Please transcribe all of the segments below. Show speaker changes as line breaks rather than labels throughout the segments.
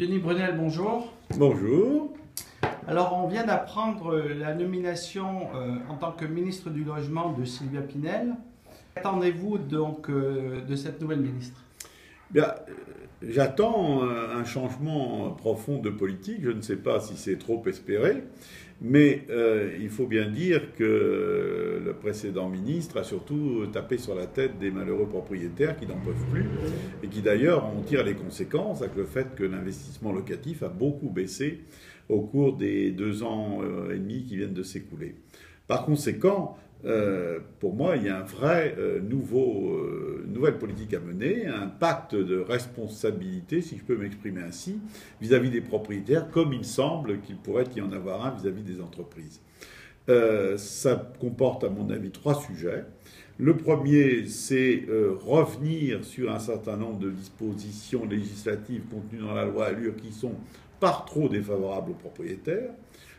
Denis Brunel, bonjour.
Bonjour.
Alors, on vient d'apprendre la nomination en tant que ministre du Logement de Sylvia Pinel. Qu'attendez-vous donc de cette nouvelle ministre?
Bien, j'attends un changement profond de politique. Je ne sais pas si c'est trop espéré, mais il faut bien dire que le précédent ministre a surtout tapé sur la tête des malheureux propriétaires qui n'en peuvent plus et qui d'ailleurs en tirent les conséquences avec le fait que l'investissement locatif a beaucoup baissé au cours des 2 ans et demi qui viennent de s'écouler. Par conséquent, pour moi, il y a un vrai nouvelle politique à mener, un pacte de responsabilité, si je peux m'exprimer ainsi, vis-à-vis des propriétaires, comme il semble qu'il pourrait y en avoir un vis-à-vis des entreprises. Ça comporte, à mon avis, 3 sujets. Le premier, c'est revenir sur un certain nombre de dispositions législatives contenues dans la loi Allure qui sont par trop défavorables aux propriétaires.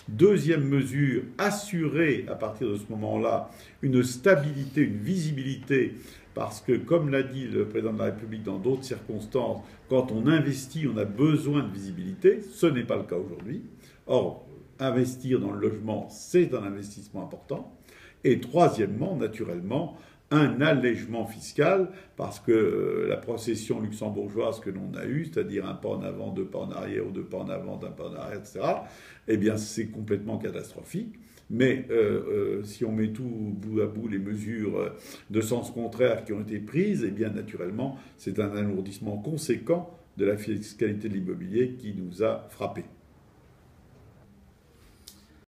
Deuxième mesure, assurer à partir de ce moment-là une stabilité, une visibilité, parce que comme l'a dit le président de la République dans d'autres circonstances, quand on investit, on a besoin de visibilité. Ce n'est pas le cas aujourd'hui. Or, investir dans le logement, c'est un investissement important. Et troisièmement, naturellement, un allègement fiscal, parce que la procession luxembourgeoise que l'on a eue, c'est-à-dire un pas en avant, 2 pas en arrière, ou 2 pas en avant, 1 pas en arrière, etc., eh bien c'est complètement catastrophique. Mais si on met tout bout à bout les mesures de sens contraire qui ont été prises, eh bien naturellement, c'est un alourdissement conséquent de la fiscalité de l'immobilier qui nous a frappés.